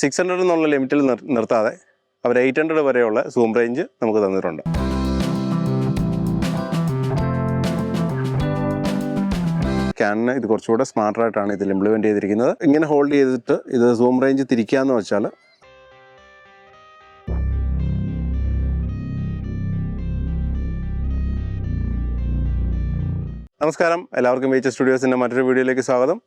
600 എന്നുള്ള ലിമിറ്റിൽ നിർത്താതെ അവർ 800 വരെയുള്ള സൂം റേഞ്ച് നമുക്ക് തന്നിട്ടുണ്ട്. ക്യാനന് ഇത് കുറച്ചുകൂടെ സ്മാർട്ടായിട്ടാണ് ഇതിൽ ഇംപ്ലിമെൻറ്റ് ചെയ്തിരിക്കുന്നത്. ഇങ്ങനെ ഹോൾഡ് ചെയ്തിട്ട് ഇത് സൂം റേഞ്ച് തിരിക്കാമെന്ന് വെച്ചാൽ നമസ്കാരം, എല്ലാവർക്കും VHS സ്റ്റുഡിയോസിൻ്റെ മറ്റൊരു വീഡിയോയിലേക്ക് സ്വാഗതം.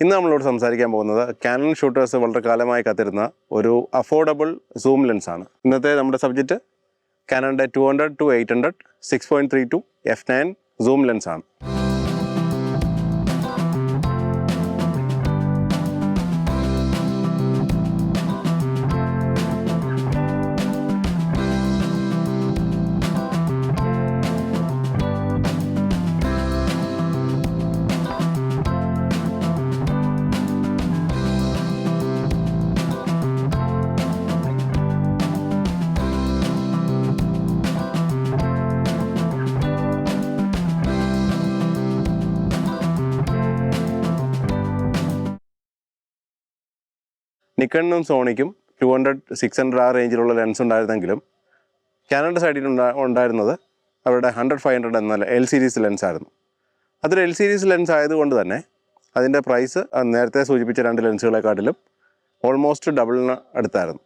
ഇന്ന് നമ്മളോട് സംസാരിക്കാൻ പോകുന്നത് കാനൺ ഷൂട്ടേഴ്സ് വളരെ കാലമായി കാത്തിരുന്ന ഒരു അഫോർഡബിൾ സൂം ലെൻസാണ്. ഇന്നത്തെ നമ്മുടെ സബ്ജക്റ്റ് കാനണിൻ്റെ 200-800 6.32 f9 സൂം ലെൻസാണ്. നിക്കണിനും സോണിക്കും 200-600 ആ റേഞ്ചിലുള്ള ലെൻസ് ഉണ്ടായിരുന്നെങ്കിലും കാനണിൻ്റെ സൈഡിൽ ഉണ്ടായിരുന്നത് അവരുടെ 100-500 എന്ന എൽ സീരീസ് ലെൻസ് ആയിരുന്നു. അതൊരു എൽ സീരീസ് ലെൻസ് ആയതുകൊണ്ട് തന്നെ അതിൻ്റെ പ്രൈസ് നേരത്തെ സൂചിപ്പിച്ച രണ്ട് ലെൻസുകളെക്കാട്ടിലും ഓൾമോസ്റ്റ് ഡബിളിന് അടുത്തായിരുന്നു.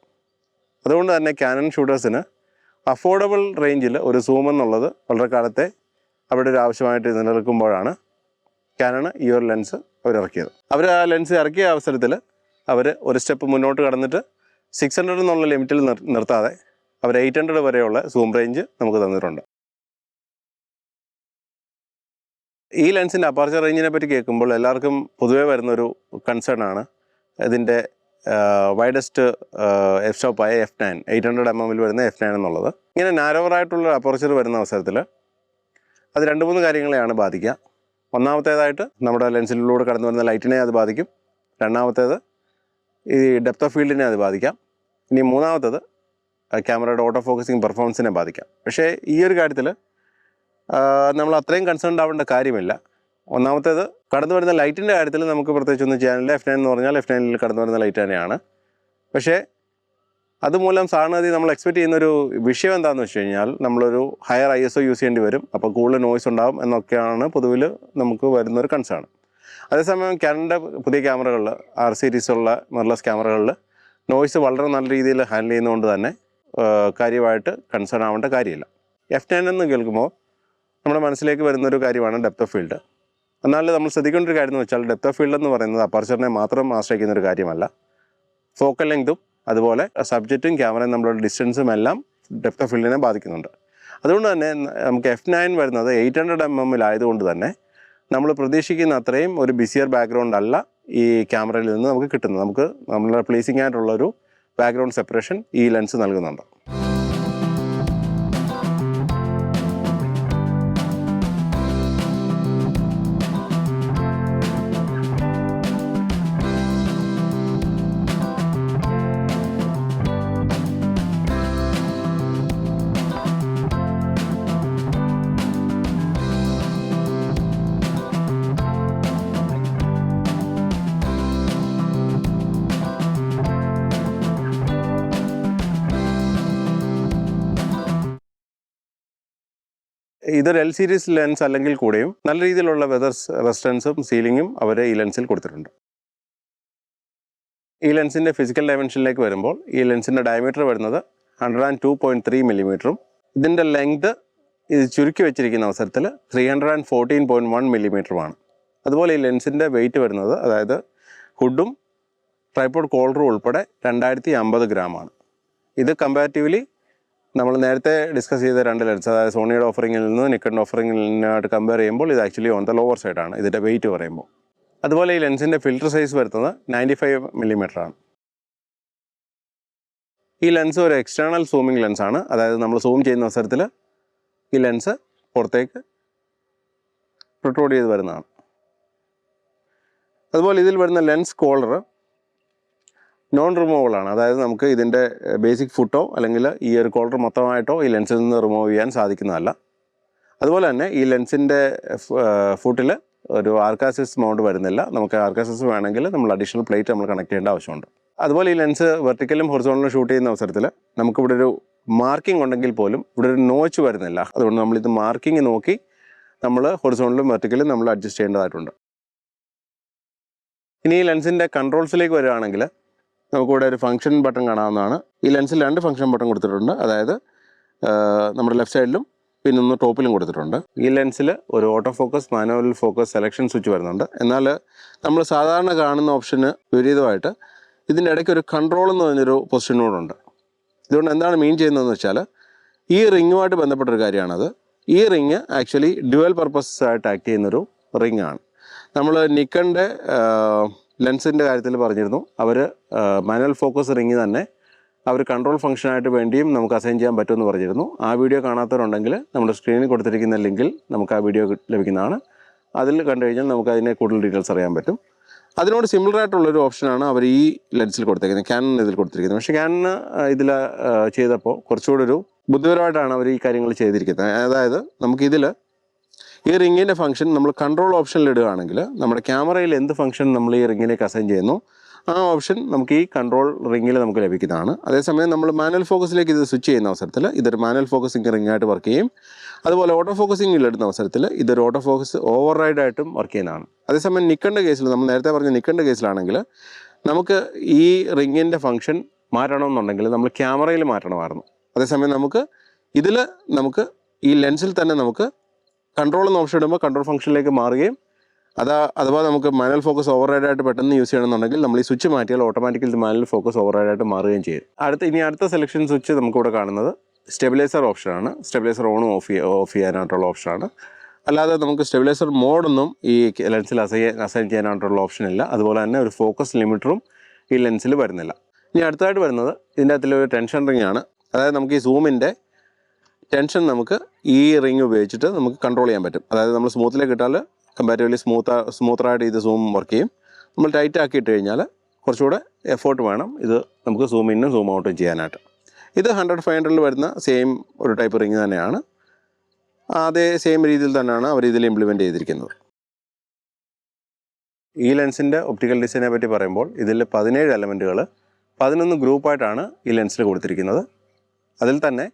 അതുകൊണ്ട് തന്നെ കാനൺ ഷൂട്ടേഴ്സിന് അഫോർഡബിൾ റേഞ്ചിൽ ഒരു സൂം എന്നുള്ളത് വളരെ കാലത്തെ അവിടെ ഒരു ആവശ്യമായിട്ട് നിലനിൽക്കുമ്പോഴാണ് കാനൺ ഈ ഒരു ലെൻസ് അവരിറക്കിയത്. അവർ ആ ലെൻസ് ഇറക്കിയ അവസരത്തിൽ അവർ ഒരു സ്റ്റെപ്പ് മുന്നോട്ട് കടന്നിട്ട് 600 എന്നുള്ള ലിമിറ്റിൽ നിർത്താതെ അവർ 800 വരെയുള്ള സൂം റേഞ്ച് നമുക്ക് തന്നിട്ടുണ്ട്. ഈ ലെൻസിൻ്റെ അപ്പാർച്ചർ റേഞ്ചിനെ പറ്റി കേൾക്കുമ്പോൾ എല്ലാവർക്കും പൊതുവേ വരുന്നൊരു കൺസേൺ ആണ് ഇതിൻ്റെ വൈഡസ്റ്റ് എഫ് സ്റ്റോപ്പായ f9 800 mm വരുന്ന f9 എന്നുള്ളത്. ഇങ്ങനെ നാരോവറായിട്ടുള്ള അപ്പർച്ചർ വരുന്ന അവസരത്തിൽ അത് 2-3 കാര്യങ്ങളെയാണ് ബാധിക്കുക. ഒന്നാമത്തേതായിട്ട് നമ്മുടെ ലെൻസിലൂടെ കടന്നു വരുന്ന ലൈറ്റിനെ അത് ബാധിക്കും. രണ്ടാമത്തേത് ഈ ഡെപ്ത് ഓഫ് ഫീൽഡിനെ അത് ബാധിക്കാം. ഇനി മൂന്നാമത്തത് ക്യാമറയുടെ ഓട്ടോ ഫോക്കസിങ് പെർഫോമൻസിനെ ബാധിക്കാം. പക്ഷേ ഈ ഒരു കാര്യത്തിൽ നമ്മൾ അത്രയും കൺസേൺ ആവേണ്ട കാര്യമില്ല. ഒന്നാമത്തേത് കടന്നു വരുന്ന ലൈറ്റിൻ്റെ കാര്യത്തിൽ നമുക്ക് പ്രത്യേകിച്ചൊന്നും ചെയ്യാനില്ല. f9 എന്ന് പറഞ്ഞാൽ f9ൽ കടന്നു വരുന്ന ലൈറ്റ് തന്നെയാണ്. പക്ഷേ അതുമൂലം സാധാരണഗതി നമ്മൾ എക്സ്പെക്റ്റ് ചെയ്യുന്നൊരു വിഷയം എന്താണെന്ന് വെച്ച് കഴിഞ്ഞാൽ നമ്മളൊരു ഹയർ ISO യൂസ് ചെയ്യേണ്ടി വരും, അപ്പോൾ കൂടുതൽ നോയ്സ് ഉണ്ടാകും എന്നൊക്കെയാണ് പൊതുവിൽ നമുക്ക് വരുന്നൊരു കൺസേൺ. അതേസമയം കാനണിൻ്റെ പുതിയ ക്യാമറകളിൽ R സീരീസുള്ള മിറർലെസ് ക്യാമറകളിൽ നോയ്സ് വളരെ നല്ല രീതിയിൽ ഹാൻഡിൽ ചെയ്യുന്നതുകൊണ്ട് തന്നെ കാര്യമായിട്ട് കൺസേൺ ആവേണ്ട കാര്യമില്ല. f9 എന്ന് കേൾക്കുമ്പോൾ നമ്മുടെ മനസ്സിലേക്ക് വരുന്നൊരു കാര്യമാണ് ഡെപ്ത് ഓഫ് ഫീൽഡ്. എന്നാൽ നമ്മൾ ശ്രദ്ധിക്കേണ്ട ഒരു കാര്യം എന്ന് വെച്ചാൽ ഡെപ്ത് ഓഫ് ഫീൽഡ് എന്ന് പറയുന്നത് അപ്പർച്ചറിനെ മാത്രം ആശ്രയിക്കുന്ന ഒരു കാര്യമല്ല. ഫോക്കൽ ലെങ്തും അതുപോലെ സബ്ജക്റ്റും ക്യാമറയും നമ്മളുടെ ഡിസ്റ്റൻസും എല്ലാം ഡെപ്ത് ഓഫ് ഫീൽഡിനെ ബാധിക്കുന്നുണ്ട്. അതുകൊണ്ട് തന്നെ നമുക്ക് f9 വരുന്നത് 800 mm ആയതുകൊണ്ട് തന്നെ നമ്മൾ പ്രതീക്ഷിക്കുന്ന അത്രയും ഒരു ബിസിയർ ബാക്ക്ഗ്രൗണ്ട് അല്ല ഈ ക്യാമറയിൽ നിന്ന് നമുക്ക് കിട്ടുന്നത്. നമുക്ക് നമ്മളുടെ പ്ലേസിംഗ് ആയിട്ടുള്ളൊരു ബാക്ക്ഗ്രൗണ്ട് സെപ്പറേഷൻ ഈ ലെൻസ് നൽകുന്നുണ്ട്. ഇതൊരു എൽ സീരീസ് ലെൻസ് അല്ലെങ്കിൽ കൂടെയും നല്ല രീതിയിലുള്ള വെതർ റെസിസ്റ്റൻസും സീലിങ്ങും അവർ ഈ ലെൻസിൽ കൊടുത്തിട്ടുണ്ട്. ഈ ലെൻസിൻ്റെ ഫിസിക്കൽ ഡയമെൻഷനിലേക്ക് വരുമ്പോൾ ഈ ലെൻസിൻ്റെ ഡയമീറ്റർ വരുന്നത് 102.3 mm. ഇതിൻ്റെ ലെങ്ത് ഇത് ചുരുക്കി വെച്ചിരിക്കുന്ന അവസരത്തിൽ 314.1 mm. അതുപോലെ ഈ ലെൻസിൻ്റെ വെയിറ്റ് വരുന്നത്, അതായത് ഹുഡും ട്രൈപോഡ് കോളറും ഉൾപ്പെടെ 2050 ഗ്രാമാണ്. ഇത് കമ്പാരിറ്റീവ്ലി നമ്മൾ നേരത്തെ ഡിസ്കസ് ചെയ്ത രണ്ട് ലെൻസ്, അതായത് സോണിയുടെ ഓഫറിങ്ങിൽ നിന്ന് നിക്കണിൻ്റെ ഓഫറിങ്ങിനായിട്ട് കമ്പയർ ചെയ്യുമ്പോൾ ഇത് ആക്ച്വലി ഓൺ ദ ലോവർ സൈഡാണ് ഇതിൻ്റെ വെയിറ്റ് പറയുമ്പോൾ. അതുപോലെ ഈ ലെൻസിൻ്റെ ഫിൽറ്റർ സൈസ് വരുന്നത് 95 mm ആണ്. ഈ ലെൻസ് ഒരു എക്സ്റ്റേണൽ സൂമിങ് ലെൻസാണ്. അതായത് നമ്മൾ സൂം ചെയ്യുന്ന അവസരത്തിൽ ഈ ലെൻസ് പുറത്തേക്ക് പ്രൊട്രൂഡ് ചെയ്ത് വരുന്നതാണ്. അതുപോലെ ഇതിൽ വരുന്ന ലെൻസ് കോളർ നോൺ റിമൂവബിൾ ആണ്. അതായത് നമുക്ക് ഇതിൻ്റെ ബേസിക് ഫുട്ടോ അല്ലെങ്കിൽ ഈ ഒരു കോളർ മൊത്തമായിട്ടോ ഈ ലെൻസിൽ നിന്ന് റിമൂവ് ചെയ്യാൻ സാധിക്കുന്നതല്ല. അതുപോലെ തന്നെ ഈ ലെൻസിൻ്റെ ഫുട്ടിൽ ഒരു ആർക്കാസിസ് മൗണ്ട് വരുന്നില്ല. നമുക്ക് ആർക്കാസിസ് വേണമെങ്കിൽ നമ്മൾ അഡീഷണൽ പ്ലേറ്റ് നമ്മൾ കണക്ട് ചെയ്യേണ്ട ആവശ്യമുണ്ട്. അതുപോലെ ഈ ലെൻസ് വെർട്ടിക്കലും ഹൊറിസോണ്ടലും ഷൂട്ട് ചെയ്യുന്ന അവസരത്തിൽ നമുക്കിവിടെ ഒരു മാർക്കിംഗ് ഉണ്ടെങ്കിൽ പോലും ഇവിടെ ഒരു നോച്ച് വരുന്നില്ല. അതുകൊണ്ട് നമ്മളിത് മാർക്കിംഗ് നോക്കി നമ്മൾ ഹൊറിസോണ്ടലും വെർട്ടിക്കലും നമ്മൾ അഡ്ജസ്റ്റ് ചെയ്യേണ്ടതായിട്ടുണ്ട്. ഇനി ഈ ലെൻസിൻ്റെ കൺട്രോൾസിലേക്ക് വരികയാണെങ്കിൽ നമുക്കിവിടെ ഒരു ഫംഗ്ഷൻ ബട്ടൺ കാണാവുന്നതാണ്. ഈ ലെൻസിൽ 2 ഫംഗ്ഷൻ ബട്ടൺ കൊടുത്തിട്ടുണ്ട്. അതായത് നമ്മുടെ ലെഫ്റ്റ് സൈഡിലും പിന്നെ ഒന്ന് ടോപ്പിലും കൊടുത്തിട്ടുണ്ട്. ഈ ലെൻസിൽ ഒരു auto focus, manual focus, selection switch വരുന്നുണ്ട്. എന്നാൽ നമ്മൾ സാധാരണ കാണുന്ന ഓപ്ഷന് വിപരീതമായിട്ട് ഇതിൻ്റെ ഇടയ്ക്ക് ഒരു കൺട്രോൾ എന്ന് പറഞ്ഞൊരു പൊസിഷൻ കൂടെ. ഇതുകൊണ്ട് എന്താണ് മീൻ ചെയ്യുന്നതെന്ന് വെച്ചാൽ ഈ റിങ്ങുമായിട്ട് ബന്ധപ്പെട്ടൊരു കാര്യമാണത്. ഈ റിങ് ആക്ച്വലി ഡ്യുവൽ പർപ്പസ് ആയിട്ട് ആക്ട് ചെയ്യുന്നൊരു റിങ്ങാണ്. നമ്മൾ നിക്കണിൻ്റെ ലെൻസിൻ്റെ കാര്യത്തിൽ പറഞ്ഞിരുന്നു, അവർ മാനുവൽ ഫോക്കസ് റിങ് തന്നെ അവർ കൺട്രോൾ ഫംഗ്ഷനായിട്ട് വേണ്ടിയും നമുക്ക് അസൈൻ ചെയ്യാൻ പറ്റുമെന്ന് പറഞ്ഞിരുന്നു. ആ വീഡിയോ കാണാത്തവരുണ്ടെങ്കിൽ നമ്മുടെ സ്ക്രീനിൽ കൊടുത്തിരിക്കുന്ന ലിങ്കിൽ നമുക്ക് ആ വീഡിയോ ലഭിക്കുന്നതാണ്. അതിൽ കണ്ടു കഴിഞ്ഞാൽ നമുക്ക് അതിനെ കൂടുതൽ ഡീറ്റെയിൽസ് അറിയാൻ പറ്റും. അതിനോട് സിമിലർ ആയിട്ടുള്ളൊരു ഓപ്ഷനാണ് അവർ ഈ ലെൻസിൽ കൊടുത്തിരിക്കുന്നത്, ക്യാനൺ ഇതിൽ കൊടുത്തിരിക്കുന്നത്. പക്ഷേ ക്യാനൺ ഇതിൽ ചെയ്തപ്പോൾ കുറച്ചുകൂടി ഒരു ബുദ്ധിപരമായിട്ടാണ് അവർ ഈ കാര്യങ്ങൾ ചെയ്തിരിക്കുന്നത്. അതായത് നമുക്കിതിൽ ഈ റിങ്ങിൻ്റെ ഫംഗ്ഷൻ നമ്മൾ കൺട്രോൾ ഓപ്ഷനിൽ ഇടുകയാണെങ്കിൽ നമ്മുടെ ക്യാമറയിൽ എന്ത് ഫംഗ്ഷൻ നമ്മൾ ഈ റിങ്ങിലേക്ക് അസൈൻ ചെയ്യുന്നു ആ ഓപ്ഷൻ നമുക്ക് ഈ കൺട്രോൾ റിങ്ങിൽ നമുക്ക് ലഭിക്കുന്നതാണ്. അതേസമയം നമ്മൾ മാനുവൽ ഫോക്കസിലേക്ക് ഇത് സ്വിച്ച് ചെയ്യുന്ന അവസരത്തിൽ ഇതൊരു മാനുവൽ ഫോക്കസിങ് റിങ്ങായിട്ട് വർക്ക് ചെയ്യും. അതുപോലെ ഓട്ടോ ഫോക്കസിങ്ങിൽ ഇടുന്ന അവസരത്തിൽ ഇതൊരു ഓട്ടോ ഫോക്കസ് ഓവർ റൈഡായിട്ടും വർക്ക് ചെയ്യുന്നതാണ്. അതേസമയം നിക്കണിൻ്റെ കേസിൽ, നമ്മൾ നേരത്തെ പറഞ്ഞ നിക്കണിൻ്റെ കേസിലാണെങ്കിൽ നമുക്ക് ഈ റിങ്ങിൻ്റെ ഫംഗ്ഷൻ മാറ്റണമെന്നുണ്ടെങ്കിൽ നമ്മൾ ക്യാമറയിൽ മാറ്റണമായിരുന്നു. അതേസമയം നമുക്ക് ഈ ലെൻസിൽ തന്നെ നമുക്ക് കൺട്രോൾ എന്ന ഓപ്ഷൻ ഇടുമ്പോൾ കൺട്രോൾ ഫംഗ്ഷനിലേക്ക് മാറുകയും അഥവാ നമുക്ക് മാനുവൽ ഫോക്കസ് ഓവർ റൈഡായിട്ട് പെട്ടെന്ന് യൂസ് ചെയ്യണമെന്നുണ്ടെങ്കിൽ നമ്മൾ ഈ സ്വിച്ച് മാറ്റിയാൽ ഓട്ടോമാറ്റിക്കലി മാനുവൽ ഫോക്കസ് ഓവർ റൈഡായിട്ട് മാറുകയും ചെയ്യും. അടുത്ത സെലക്ഷൻ സ്വിച്ച് നമുക്കിവിടെ കാണുന്നത് സ്റ്റെബിലൈസർ ഓപ്ഷനാണ്. സ്റ്റെബിലൈസർ ഓണും ഓഫ് ചെയ്യാനായിട്ടുള്ള ഓപ്ഷനാണ്. അല്ലാതെ നമുക്ക് സ്റ്റെബിലൈസർ മോഡൊന്നും ഈ ലെൻസിൽ അസൈൻ ചെയ്യാനായിട്ടുള്ള ഓപ്ഷൻ ഇല്ല. അതുപോലെ തന്നെ ഒരു ഫോക്കസ് ലിമിറ്ററും ഈ ലെൻസിൽ വരുന്നില്ല. ഇനി അടുത്തായിട്ട് വരുന്നത് ഇതിൻ്റെ അകത്തൊരു ടെൻഷൻ റിംഗ് ആണ്. അതായത് നമുക്ക് ഈ സൂമിൻ്റെ ടെൻഷൻ നമുക്ക് ഈ റിംഗ് ഉപയോഗിച്ചിട്ട് നമുക്ക് കൺട്രോൾ ചെയ്യാൻ പറ്റും. അതായത് നമ്മൾ സ്മൂത്തിലേക്ക് ഇട്ടാൽ കമ്പാരിറ്റീവ്ലി സ്മൂത്തറായിട്ട് ഇത് സൂം വർക്ക് ചെയ്യും. നമ്മൾ ടൈറ്റ് ആക്കി ഇട്ട് കഴിഞ്ഞാൽ കുറച്ചുകൂടെ എഫേർട്ട് വേണം ഇത് നമുക്ക് സൂം ഇന്നും സൂം ഔട്ടും ചെയ്യാനായിട്ട്. ഇത് 100-500 വരുന്ന സെയിം ഒരു ടൈപ്പ് റിങ് തന്നെയാണ്. അതേ സെയിം രീതിയിൽ തന്നെയാണ് അവർ ഇതിൽ ഇംപ്ലിമെൻറ്റ് ചെയ്തിരിക്കുന്നത്. ഈ ലെൻസിൻ്റെ ഒപ്റ്റിക്കൽ ഡിസൈനെ പറ്റി പറയുമ്പോൾ ഇതിൽ 17 എലമെൻറ്റുകൾ 11 ഗ്രൂപ്പായിട്ടാണ് ഈ ലെൻസിൽ കൊടുത്തിരിക്കുന്നത്. അതിൽ തന്നെ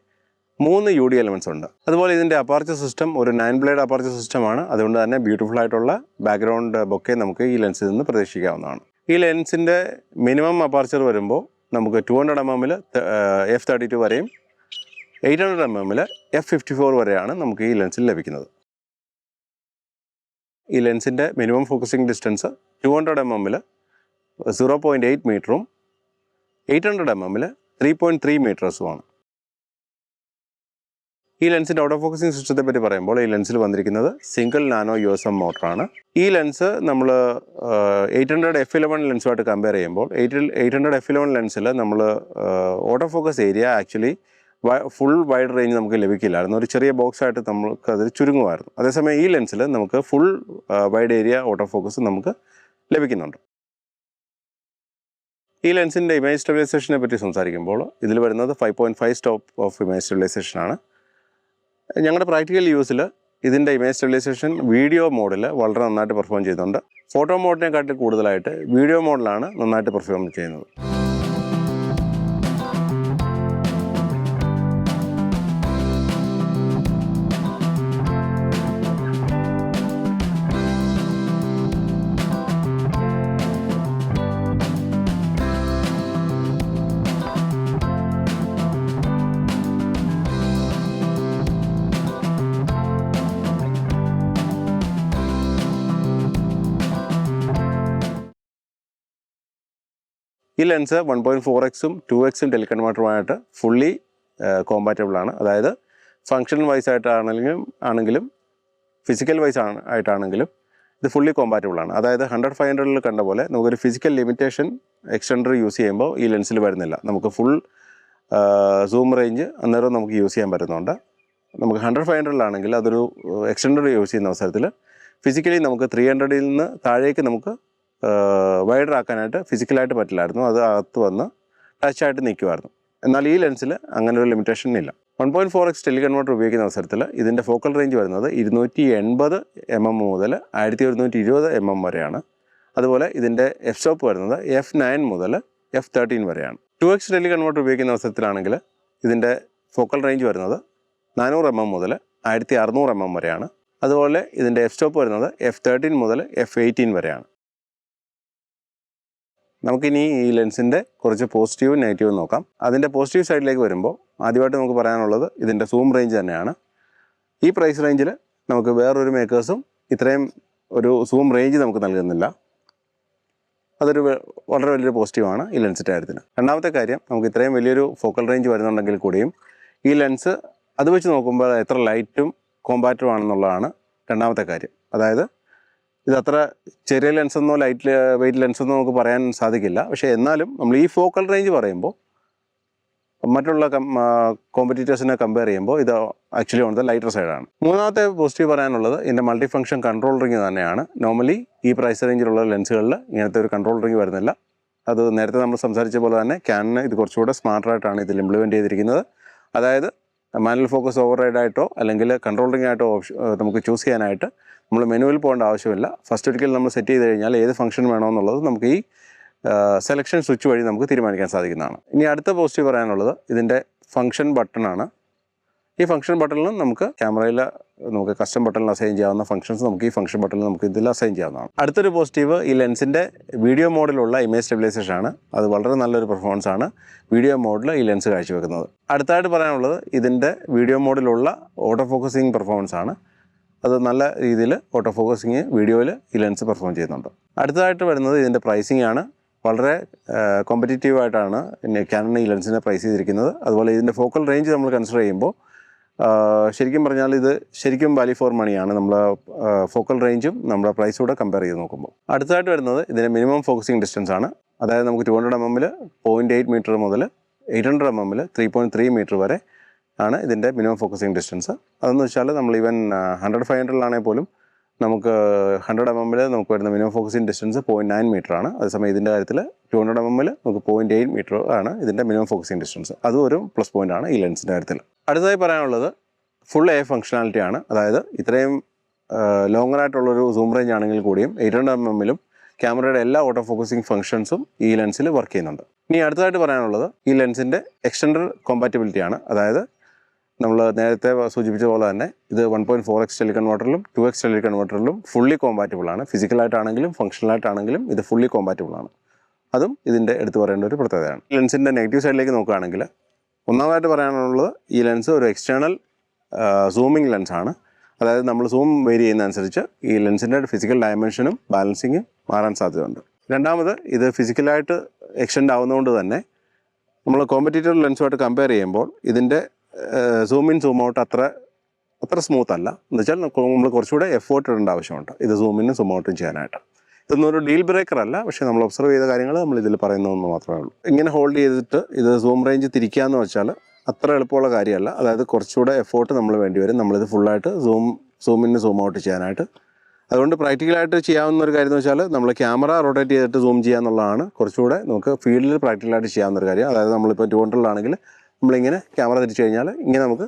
3 UD എലമെൻറ്റ്സ് ഉണ്ട്. അതുപോലെ ഇതിൻ്റെ അപ്പാർച്ചർ സിസ്റ്റം ഒരു 9 ബ്ലേഡ് അപ്പാർച്ചർ സിസ്റ്റമാണ്. അതുകൊണ്ട് തന്നെ ബ്യൂട്ടിഫുൾ ആയിട്ടുള്ള ബാക്ക്ഗ്രൗണ്ട് ബൊക്കെ നമുക്ക് ഈ ലെൻസിൽ നിന്ന് പ്രതീക്ഷിക്കാവുന്നതാണ്. ഈ ലെൻസിൻ്റെ മിനിമം അപ്പാർച്ചർ വരുമ്പോൾ നമുക്ക് 200 mm f32 വരെയും 800 mm f54 വരെയാണ് നമുക്ക് ഈ ലെൻസിൽ ലഭിക്കുന്നത്. ഈ ലെൻസിൻ്റെ മിനിമം ഫോക്കസിങ് ഡിസ്റ്റൻസ് 200 mm 0.8 മീറ്ററും 800 mm 3.3 മീറ്റേഴ്സുമാണ്. ഈ ലെൻസിൻ്റെ ഓട്ടോ ഫോക്കസിങ് സിസ്റ്റത്തെ പറ്റി പറയുമ്പോൾ ഈ ലെൻസിൽ വന്നിരിക്കുന്നത് സിംഗിൾ നാനോ USM മോട്ടറാണ്. ഈ ലെൻസ് നമ്മൾ 800 f11 ലെൻസുമായിട്ട് കമ്പയർ ചെയ്യുമ്പോൾ 800 f11 ലെൻസിൽ നമ്മൾ auto focus area actually full wide range നമുക്ക് ലഭിക്കില്ലായിരുന്നു. ഒരു ചെറിയ ബോക്സായിട്ട് നമുക്കത് ചുരുങ്ങുമായിരുന്നു. അതേസമയം ഈ ലെൻസിൽ നമുക്ക് full wide area auto focus നമുക്ക് ലഭിക്കുന്നുണ്ട്. ഈ ലെൻസിൻ്റെ ഇമേജ് സ്റ്റെബിലൈസേഷനെ പറ്റി സംസാരിക്കുമ്പോൾ ഇതിൽ വരുന്നത് 5.5 സ്റ്റോപ്പ് ഓഫ് ഇമേജ് സ്റ്റെബിലൈസേഷനാണ്. ഞങ്ങളുടെ പ്രാക്ടിക്കൽ യൂസിൽ ഇതിൻ്റെ ഇമേജ് സ്റ്റെബിലൈസേഷൻ വീഡിയോ മോഡിൽ വളരെ നന്നായിട്ട് പെർഫോം ചെയ്യുന്നുണ്ട്. ഫോട്ടോ മോഡിനെക്കാട്ടിൽ കൂടുതലായിട്ട് വീഡിയോ മോഡിലാണ് നന്നായിട്ട് പെർഫോം ചെയ്യുന്നത്. ഈ ലെൻസ് 1.4x-ഉം 2x-ഉം ടെലികൺവേർട്ടറുമായിട്ട് ഫുള്ളി കോമ്പാറ്റബിളാണ്. അതായത് ഫങ്ഷൻ വൈസ് ആണെങ്കിലും ഫിസിക്കൽ വൈസ് ആയിട്ടാണെങ്കിലും ഇത് ഫുള്ളി കോമ്പാറ്റബിളാണ്. അതായത് 100-500 കണ്ട പോലെ നമുക്കൊരു ഫിസിക്കൽ ലിമിറ്റേഷൻ എക്സ്റ്റൻഡർ യൂസ് ചെയ്യുമ്പോൾ ഈ ലെൻസിൽ വരുന്നില്ല. നമുക്ക് ഫുൾ സൂം റേഞ്ച് അന്നേരം നമുക്ക് യൂസ് ചെയ്യാൻ പറ്റുന്നുണ്ട്. നമുക്ക് 100-500 അതൊരു എക്സ്റ്റൻഡർ യൂസ് ചെയ്യുന്ന അവസരത്തിൽ ഫിസിക്കലി നമുക്ക് 300-ൽ നിന്ന് താഴേക്ക് നമുക്ക് വൈഡർ ആക്കാനായിട്ട് ഫിസിക്കലായിട്ട് പറ്റില്ലായിരുന്നു. അത് അകത്ത് വന്ന് ടച്ചായിട്ട് നിൽക്കുമായിരുന്നു. എന്നാൽ ഈ ലെൻസിൽ അങ്ങനെ ഒരു ലിമിറ്റേഷൻ ഇല്ല. 1.4x ടെലികൺവേർട്ടർ ഉപയോഗിക്കുന്ന അവസരത്തിൽ ഇതിൻ്റെ ഫോക്കൽ റേഞ്ച് വരുന്നത് 280 mm മുതൽ 1120 mm വരെയാണ്. അതുപോലെ ഇതിൻ്റെ f സ്റ്റോപ്പ് വരുന്നത് f9 മുതൽ f13 വരെയാണ്. 2x ടെലി കൺവേർട്ടർ ഉപയോഗിക്കുന്ന അവസരത്തിലാണെങ്കിൽ ഇതിൻ്റെ ഫോക്കൽ റേഞ്ച് വരുന്നത് 400 mm മുതൽ 1600 mm വരെയാണ്. അതുപോലെ ഇതിൻ്റെ എഫ് സ്റ്റോപ്പ് വരുന്നത് f13 മുതൽ f18 വരെയാണ്. നമുക്കിനി ഈ ലെൻസിൻ്റെ കുറച്ച് പോസിറ്റീവും നെഗറ്റീവും നോക്കാം. അതിൻ്റെ പോസിറ്റീവ് സൈഡിലേക്ക് വരുമ്പോൾ ആദ്യമായിട്ട് നമുക്ക് പറയാനുള്ളത് ഇതിൻ്റെ സൂം റേഞ്ച് തന്നെയാണ്. ഈ പ്രൈസ് റേഞ്ചിൽ നമുക്ക് വേറൊരു മേക്കേഴ്സും ഇത്രയും ഒരു സൂം റേഞ്ച് നമുക്ക് നൽകുന്നില്ല. അതൊരു വളരെ വലിയൊരു പോസിറ്റീവാണ് ഈ ലെൻസിൻ്റെ കാര്യത്തിന്. രണ്ടാമത്തെ കാര്യം, നമുക്ക് ഇത്രയും വലിയൊരു ഫോക്കൽ റേഞ്ച് വരുന്നുണ്ടെങ്കിൽ കൂടിയും ഈ ലെൻസ് അത് വെച്ച് നോക്കുമ്പോൾ എത്ര ലൈറ്റും കോമ്പാക്റ്റും ആണെന്നുള്ളതാണ് രണ്ടാമത്തെ കാര്യം. അതായത് ഇത് അത്ര ചെറിയ ലെൻസെന്നോ ലൈറ്റ് വെയിറ്റ് ലെൻസെന്നോ നമുക്ക് പറയാൻ സാധിക്കില്ല. പക്ഷേ എന്നാലും നമ്മൾ ഈ ഫോക്കൽ റേഞ്ച് പറയുമ്പോൾ മറ്റുള്ള കോമ്പറ്റീറ്റേഴ്സിനെ കമ്പയർ ചെയ്യുമ്പോൾ ഇത് ആക്ച്വലി ഓൺ ദ ലൈറ്റർ സൈഡാണ്. മൂന്നാമത്തെ പോസിറ്റീവ് പറയാനുള്ളത് ഇതിൻ്റെ മൾട്ടി ഫംഗ്ഷൻ കൺട്രോൾ റിംഗ് തന്നെയാണ്. നോർമലി ഈ പ്രൈസ് റേഞ്ചിലുള്ള ലെൻസുകളിൽ ഇങ്ങനത്തെ ഒരു കൺട്രോൾ റിംഗ് വരുന്നില്ല. അത് നേരത്തെ നമ്മൾ സംസാരിച്ച പോലെ തന്നെ ക്യാനിന് ഇത് കുറച്ചുകൂടെ സ്മാർട്ടായിട്ടാണ് ഇതിൽ ഇംപ്ലിമെൻറ്റ് ചെയ്തിരിക്കുന്നത്. അതായത് മാനുവൽ ഫോക്കസ് ഓവർ റൈഡായിട്ടോ അല്ലെങ്കിൽ കൺട്രോൾ റിംഗ് ആയിട്ടോ നമുക്ക് ചൂസ് ചെയ്യാനായിട്ട് നമ്മൾ മെനുവിൽ പോകേണ്ട ആവശ്യമില്ല. ഫസ്റ്റ് ഒരിക്കൽ നമ്മൾ സെറ്റ് ചെയ്ത് കഴിഞ്ഞാൽ ഏത് ഫംഗ്ഷൻ വേണമെന്നുള്ളത് നമുക്ക് ഈ സെലക്ഷൻ സ്വിച്ച് വഴി നമുക്ക് തീരുമാനിക്കാൻ സാധിക്കുന്നതാണ്. ഇനി അടുത്ത പോസിറ്റീവ് പറയാനുള്ളത് ഇതിൻ്റെ ഫംഗ്ഷൻ ബട്ടണാണ്. ഈ ഫംഗ്ഷൻ ബട്ടണിലും നമുക്ക് ക്യാമറയിൽ നമുക്ക് കസ്റ്റം ബട്ടണിൽ അസൈൻ ചെയ്യാവുന്ന ഫംഗ്ഷൻസ് നമുക്ക് ഈ ഫംഗ്ഷൻ ബട്ടണിൽ നമുക്ക് ഇതിൽ അസൈൻ ചെയ്യാവുന്നതാണ്. അടുത്തൊരു പോസിറ്റീവ് ഈ ലെൻസിൻ്റെ വീഡിയോ മോഡിലുള്ള ഇമേജ് സ്റ്റെബിലൈസേഷൻ ആണ്. അത് വളരെ നല്ലൊരു പെർഫോമൻസ് ആണ് വീഡിയോ മോഡിൽ ഈ ലെൻസ് കാഴ്ചവെക്കുന്നത്. അടുത്തായിട്ട് പറയാനുള്ളത് ഇതിൻ്റെ വീഡിയോ മോഡിലുള്ള ഓട്ടോ ഫോക്കസിങ് പെർഫോമൻസ് ആണ്. അത് നല്ല രീതിയിൽ ഓട്ടോ ഫോക്കസിങ് വീഡിയോയിൽ ഈ ലെൻസ് പെർഫോം ചെയ്യുന്നുണ്ട്. അടുത്തതായിട്ട് വരുന്നത് ഇതിൻ്റെ പ്രൈസിംഗ് ആണ്. വളരെ കോമ്പറ്റീറ്റീവായിട്ടാണ് ക്യാനൺ ഈ ലെൻസിനെ പ്രൈസ് ചെയ്തിരിക്കുന്നത്. അതുപോലെ ഇതിൻ്റെ ഫോക്കൽ റേഞ്ച് നമ്മൾ കൺസിഡർ ചെയ്യുമ്പോൾ ശരിക്കും പറഞ്ഞാൽ ഇത് ശരിക്കും വാല്യൂ ഫോർ മണിയാണ്. നമ്മൾ ഫോക്കൽ റേഞ്ചും നമ്മുടെ പ്രൈസും കൂടെ കമ്പയർ ചെയ്ത് നോക്കുമ്പോൾ. അടുത്തതായിട്ട് വരുന്നത് ഇതിൻ്റെ മിനിമം ഫോക്കസിങ് ഡിസ്റ്റൻസ് ആണ്. അതായത് നമുക്ക് 200 mm 0.8 മീറ്റർ മുതൽ 800 mm 3.3 മീറ്റർ വരെ ആണ് ഇതിൻ്റെ മിനിമം ഫോക്കസിങ് ഡിസ്റ്റൻസ്. അതെന്ന് വെച്ചാൽ നമ്മൾ ഈവൻ 100-500 പോലും നമുക്ക് 100 mm നമുക്ക് വരുന്ന മിനിമം ഫോക്കസിങ് ഡിസ്റ്റൻസ് 0.9 മീറ്റർ ആണ്. അതേസമയം ഇതിൻ്റെ കാര്യത്തിൽ 200 mm നമുക്ക് 0.8 മീറ്റർ ആണ് ഇതിൻ്റെ മിനിമം ഫോക്കസിങ് ഡിസ്റ്റൻസ്. അതും ഒരു പ്ലസ് പോയിൻ്റ് ആണ് ഈ ലെൻസിൻ്റെ കാര്യത്തിൽ. അടുത്തതായി പറയാനുള്ളത് ഫുൾ എ ഫംഗ്ഷനാലിറ്റി ആണ്. അതായത് ഇത്രയും ലോങ്ങറായിട്ടുള്ളൊരു സൂം റേഞ്ച് ആണെങ്കിൽ കൂടിയും 800 mm ക്യാമറയുടെ എല്ലാ ഓട്ടോ ഫോക്കസിങ് ഫംഗ്ഷൻസും ഈ ലെൻസിൽ വർക്ക് ചെയ്യുന്നുണ്ട്. ഇനി അടുത്തതായിട്ട് പറയാനുള്ളത് ഈ ലെൻസിൻ്റെ എക്സ്റ്റൻഡർ കോമ്പാറ്റബിലിറ്റി ആണ്. അതായത് നമ്മൾ നേരത്തെ സൂചിപ്പിച്ച പോലെ തന്നെ ഇത് 1.4x ടെലി കൺവേർട്ടറിലും 2x ടെലി കൺവേർട്ടറിലും ഫുള്ളി കോമ്പാറ്റബിൾ ആണ്. ഫിസിക്കലായിട്ടാണെങ്കിലും ഫംഗ്ഷണലായിട്ടാണെങ്കിലും ഇത് ഫുള്ളി കോമ്പാറ്റബിൾ ആണ്. അതും ഇതിൻ്റെ എടുത്തു പറയേണ്ട ഒരു പ്രത്യേകതയാണ്. ലെൻസിൻ്റെ നെഗറ്റീവ് സൈഡിലേക്ക് നോക്കുകയാണെങ്കിൽ ഒന്നാമതായിട്ട് പറയാനുള്ളത് ഈ ലെൻസ് ഒരു എക്സ്റ്റേണൽ സൂമിങ് ലെൻസാണ്. അതായത് നമ്മൾ സൂം വേരി ചെയ്യുന്നതനുസരിച്ച് ഈ ലെൻസിൻ്റെ ഫിസിക്കൽ ഡയമെൻഷനും ബാലൻസിങ്ങും മാറാൻ സാധ്യതയുണ്ട്. രണ്ടാമത് ഇത് ഫിസിക്കലായിട്ട് എക്സ്റ്റെൻഡ് ആവുന്നതുകൊണ്ട് തന്നെ നമ്മൾ കോമ്പറ്റീറ്റർ ലെൻസുമായിട്ട് കമ്പയർ ചെയ്യുമ്പോൾ ഇതിൻ്റെ സൂം ഇൻ സൂം ഔട്ട് അത്ര സ്മൂത്ത് അല്ല. എന്ന് വെച്ചാൽ നമ്മൾ കുറച്ചുകൂടെ എഫേർട്ട് ഇടേണ്ട ആവശ്യമുണ്ട് ഇത് സൂം ഇന്നും സൂം ഔട്ടും ചെയ്യാനായിട്ട്. ഇതൊന്നും ഒരു ഡീൽ ബ്രേക്കർ അല്ല, പക്ഷേ നമ്മൾ ഒബ്സർവ് ചെയ്ത കാര്യങ്ങൾ നമ്മൾ ഇതിൽ പറയുന്നതെന്ന് മാത്രമേ ഉള്ളൂ. ഇങ്ങനെ ഹോൾഡ് ചെയ്തിട്ട് ഇത് സൂം റേഞ്ച് തിരിക്കുക എന്ന് വെച്ചാൽ അത്ര എളുപ്പമുള്ള കാര്യമല്ല. അതായത് കുറച്ചുകൂടെ എഫേർട്ട് നമ്മൾ വേണ്ടി വരും നമ്മളിത് ഫുള്ളായിട്ട് സൂം ഇന്ന് സൂം ഔട്ട് ചെയ്യാനായിട്ട്. അതുകൊണ്ട് പ്രാക്ടിക്കലായിട്ട് ചെയ്യാവുന്ന ഒരു കാര്യം എന്ന് വെച്ചാൽ നമ്മൾ ക്യാമറ റൊട്ടേറ്റ് ചെയ്തിട്ട് സൂം ചെയ്യുക എന്നുള്ളതാണ് കുറച്ചുകൂടെ നമുക്ക് ഫീൽഡിൽ പ്രാക്ടിക്കലായിട്ട് ചെയ്യാവുന്ന ഒരു കാര്യം. അതായത് നമ്മളിപ്പോൾ 200-ലാണെങ്കിൽ നമ്മളിങ്ങനെ ക്യാമറ തിരിച്ചു കഴിഞ്ഞാൽ ഇങ്ങനെ നമുക്ക്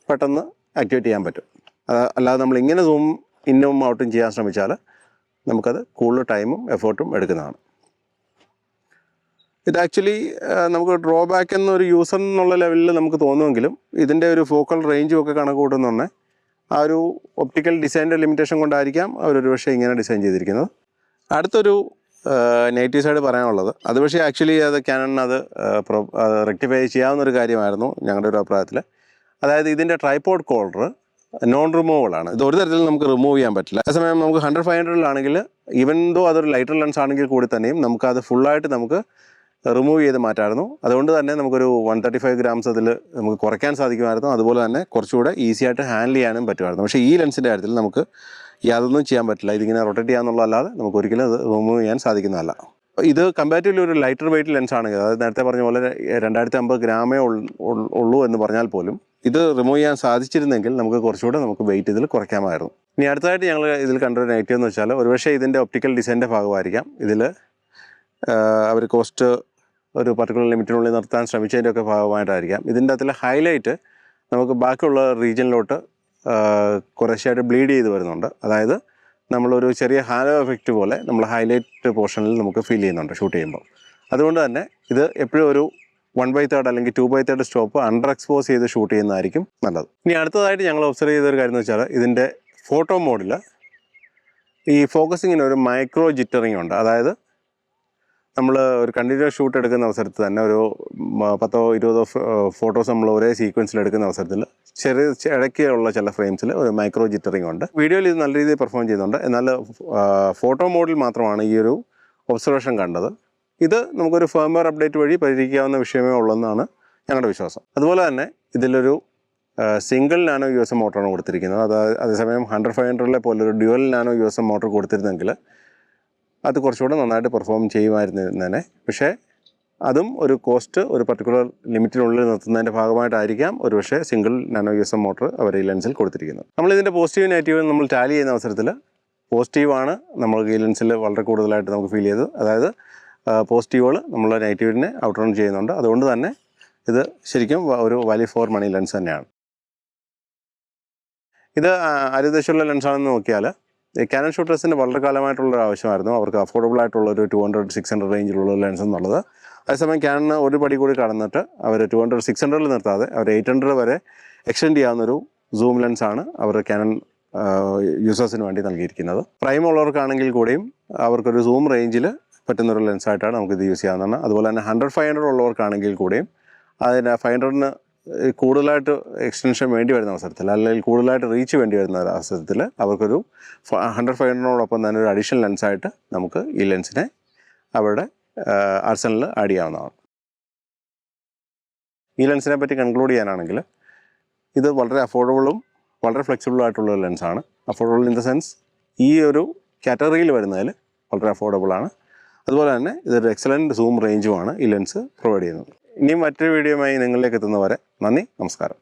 പെട്ടെന്ന് ആക്ടിവേറ്റ് ചെയ്യാൻ പറ്റും. അല്ലാതെ നമ്മളിങ്ങനെ സൂം ഇന്നും ഔട്ടും ചെയ്യാൻ ശ്രമിച്ചാൽ നമുക്കത് കൂടുതൽ ടൈമും എഫേർട്ടും എടുക്കുന്നതാണ്. ഇത് ആക്ച്വലി നമുക്ക് ഡ്രോബാക്ക് എന്നൊരു യൂസർ എന്നുള്ള ലെവലിൽ നമുക്ക് തോന്നുമെങ്കിലും ഇതിൻ്റെ ഒരു ഫോക്കൽ റേഞ്ചും ഒക്കെ കണക്ക് കൂട്ടുന്നുണ്ട്. ആ ഒരു ഒപ്റ്റിക്കൽ ഡിസൈൻ്റെ ലിമിറ്റേഷൻ കൊണ്ടായിരിക്കാം അവരൊരു പക്ഷേ ഇങ്ങനെ ഡിസൈൻ ചെയ്തിരിക്കുന്നത്. അടുത്തൊരു നെഗറ്റീവ് സൈഡ് പറയാനുള്ളത് അത് പക്ഷേ ആക്ച്വലി അത് ക്യാനൺ അത് റെക്ടിഫൈ ചെയ്യാവുന്നൊരു കാര്യമായിരുന്നു ഞങ്ങളുടെ ഒരു അഭിപ്രായത്തിൽ. അതായത് ഇതിൻ്റെ ട്രൈപോഡ് കോളർ നോൺ റിമൂവബിൾ ആണ്. ഇത് ഒരു തരത്തിലും നമുക്ക് റിമൂവ് ചെയ്യാൻ പറ്റില്ല. അതേസമയം നമുക്ക് 100-500-ലാണെങ്കിൽ ഈവൻ ദോ അതൊരു ലൈറ്റർ ലെൻസ് ആണെങ്കിൽ കൂടി തന്നെയും നമുക്കത് ഫുള്ളായിട്ട് നമുക്ക് റിമൂവ് ചെയ്ത് മാറ്റാമായിരുന്നു. അതുകൊണ്ട് തന്നെ നമുക്കൊരു 135 grams അതിൽ നമുക്ക് കുറയ്ക്കാൻ സാധിക്കുമായിരുന്നു. അതുപോലെ തന്നെ കുറച്ചുകൂടെ ഈസി ആയിട്ട് ഹാൻഡിൽ ചെയ്യാനും പറ്റുമായിരുന്നു. പക്ഷേ ഈ ലെൻസിൻ്റെ കാര്യത്തിൽ നമുക്ക് യാതൊന്നും ചെയ്യാൻ പറ്റില്ല. ഇതിങ്ങനെ റൊട്ടേറ്റ് ചെയ്യാന്നുള്ളതല്ലാതെ നമുക്ക് ഒരിക്കലും അത് റിമൂവ് ചെയ്യാൻ സാധിക്കുന്നതല്ല. ഇത് കമ്പാരിറ്റീവ്ലി ഒരു ലൈറ്റർ വെയിറ്റ് ലെൻസ് ആണെങ്കിൽ, അതായത് നേരത്തെ പറഞ്ഞ പോലെ 250 ഗ്രാമേ ഉള്ളൂ എന്ന് പറഞ്ഞാൽ പോലും ഇത് റിമൂവ് ചെയ്യാൻ സാധിച്ചിരുന്നെങ്കിൽ നമുക്ക് കുറച്ചുകൂടെ നമുക്ക് വെയിറ്റ് ഇതിൽ കുറയ്ക്കാമായിരുന്നു. ഇനി അടുത്തായിട്ട് ഞങ്ങൾ ഇതിൽ കണ്ടൊരു നെഗറ്റീവ് എന്ന് വെച്ചാൽ ഒരുപക്ഷെ ഇതിൻ്റെ ഒപ്റ്റിക്കൽ ഡിസൈൻ്റെ ഭാഗമായിരിക്കാം ഇതിൽ അവർ കോസ്റ്റ് ഒരു പർട്ടിക്കുലർ ലിമിറ്റിനുള്ളിൽ നിർത്താൻ ശ്രമിച്ചതിൻ്റെയൊക്കെ ഭാഗമായിട്ടായിരിക്കാം ഇതിൻ്റെ അകത്തിലെ ഹൈലൈറ്റ് നമുക്ക് ബാക്കിയുള്ള റീജിയനിലോട്ട് കുറേശ്ശായിട്ട് ബ്ലീഡ് ചെയ്ത് വരുന്നുണ്ട്. അതായത് നമ്മളൊരു ചെറിയ ഹാലോ എഫക്റ്റ് പോലെ നമ്മൾ ഹൈലൈറ്റ് പോർഷനിൽ നമുക്ക് ഫീൽ ചെയ്യുന്നുണ്ട് ഷൂട്ട് ചെയ്യുമ്പോൾ. അതുകൊണ്ട് തന്നെ ഇത് എപ്പോഴും ഒരു 1/3 അല്ലെങ്കിൽ 2/3 സ്റ്റോപ്പ് അണ്ടർ എക്സ്പോസ് ചെയ്ത് ഷൂട്ട് ചെയ്യുന്നതായിരിക്കും നല്ലത്. ഇനി അടുത്തതായിട്ട് ഞങ്ങൾ ഒബ്സർവ് ചെയ്തൊരു കാര്യം എന്ന് വെച്ചാൽ ഇതിൻ്റെ ഫോട്ടോ മോഡിൽ ഈ ഫോക്കസിങ്ങിന് ഒരു മൈക്രോ ജിറ്ററിങ് ഉണ്ട്. അതായത് നമ്മൾ ഒരു കണ്ടിന്യൂസ് ഷൂട്ട് എടുക്കുന്ന അവസരത്തിൽ തന്നെ ഒരു 10-20 ഫോട്ടോസ് നമ്മൾ ഒരേ സീക്വൻസിൽ എടുക്കുന്ന അവസരത്തിൽ ഇടയ്ക്കുള്ള ചില ഫ്രെയിംസിൽ ഒരു മൈക്രോ ജിറ്ററിങ് ഉണ്ട്. വീഡിയോയിൽ ഇത് നല്ല രീതിയിൽ പെർഫോം ചെയ്യുന്നുണ്ട്. എന്നാൽ ഫോട്ടോ മോഡിൽ മാത്രമാണ് ഈ ഒരു ഒബ്സർവേഷൻ കണ്ടത്. ഇത് നമുക്കൊരു ഫേംവെയർ അപ്ഡേറ്റ് വഴി പരിഹരിക്കാവുന്ന വിഷയമേ ഉള്ളെന്നാണ് ഞങ്ങളുടെ വിശ്വാസം. അതുപോലെ തന്നെ ഇതിലൊരു സിംഗിൾ നാനോ USM മോട്ടറാണ് കൊടുത്തിരിക്കുന്നത്. അതേസമയം 100-500 പോലൊരു ഡ്യുവൽ നാനോ USM മോട്ടർ കൊടുത്തിരുന്നെങ്കിൽ അത് കുറച്ചുകൂടെ നന്നായിട്ട് പെർഫോം ചെയ്യുമായിരുന്നേനെ. പക്ഷേ അതും ഒരു കോസ്റ്റ് ഒരു പർട്ടിക്കുലർ ലിമിറ്റിനുള്ളിൽ നിർത്തുന്നതിൻ്റെ ഭാഗമായിട്ടായിരിക്കാം ഒരു പക്ഷേ സിംഗിൾ നാനോ USM മോട്ടർ അവർ ഈ ലെൻസിൽ കൊടുത്തിരിക്കുന്നത്. നമ്മളിതിൻ്റെ പോസിറ്റീവ് നെഗറ്റീവ് നമ്മൾ ടാലി ചെയ്യുന്ന അവസരത്തിൽ പോസിറ്റീവാണ് നമ്മൾക്ക് ഈ ലെൻസിൽ വളരെ കൂടുതലായിട്ട് നമുക്ക് ഫീൽ ചെയ്തത്. അതായത് പോസിറ്റീവുകൾ നമ്മൾ നെഗറ്റീവിനെ ഔട്ട് റൺ ചെയ്യുന്നുണ്ട്. അതുകൊണ്ട് തന്നെ ഇത് ശരിക്കും ഒരു വാല്യൂ ഫോർ മണി ലെൻസ് തന്നെയാണ്. ഇത് അരുദേശുള്ള ലെൻസാണെന്ന് നോക്കിയാൽ കാനൺ ഷൂട്ടേഴ്സിൻ്റെ വളരെ കാലമായിട്ടുള്ളൊരു ആവശ്യമായിരുന്നു അവർക്ക് അഫോർഡബിൾ ആയിട്ടുള്ളൊരു 200-600 റേഞ്ചിലുള്ള ലെൻസ് എന്നുള്ളത്. അതേസമയം കാനണ് ഒരു പടി കൂടി കടന്നിട്ട് അവർ 200-600 നിർത്താതെ അവർ 800 വരെ എക്സ്റ്റെൻഡ് ചെയ്യാവുന്നൊരു സൂം ലെൻസാണ് അവർ കാനൺ യൂസേഴ്സിന് വേണ്ടി നൽകിയിരിക്കുന്നത്. പ്രൈം ഉള്ളവർക്കാണെങ്കിൽ കൂടിയും അവർക്കൊരു സൂം റേഞ്ചിൽ പറ്റുന്നൊരു ലെൻസായിട്ടാണ് നമുക്കിത് യൂസ് ചെയ്യാവുന്നതാണ്. അതുപോലെ തന്നെ 100-500 ഉള്ളവർക്കാണെങ്കിൽ കൂടിയും അതിന് 500-ന് കൂടുതലായിട്ട് എക്സ്റ്റൻഷൻ വേണ്ടി വരുന്ന അവസരത്തിൽ അല്ലെങ്കിൽ കൂടുതലായിട്ട് റീച്ച് വേണ്ടി വരുന്ന അവസരത്തിൽ അവർക്കൊരു 100-500-നോടൊപ്പം തന്നെ ഒരു അഡീഷണൽ ലെൻസായിട്ട് നമുക്ക് ഈ ലെൻസിനെ അവരുടെ ആർസണലിൽ ആഡ് ചെയ്യാവുന്നതാണ്. ഈ ലെൻസിനെ പറ്റി കൺക്ലൂഡ് ചെയ്യാനാണെങ്കിൽ ഇത് വളരെ അഫോർഡബിളും വളരെ ഫ്ലെക്സിബിളും ആയിട്ടുള്ള ലെൻസാണ്. അഫോർഡബിൾ ഇൻ ദ സെൻസ് ഈ ഒരു കാറ്റഗറിയിൽ വരുന്നതിൽ വളരെ അഫോർഡബിളാണ്. അതുപോലെ തന്നെ ഇതൊരു എക്സലൻറ്റ് സൂം റേഞ്ചുമാണ് ഈ ലെൻസ് പ്രൊവൈഡ് ചെയ്യുന്നത്. ഇനിയും മറ്റൊരു വീഡിയോയുമായി നിങ്ങളിലേക്ക് എത്തുന്നവരെ നന്ദി, നമസ്കാരം.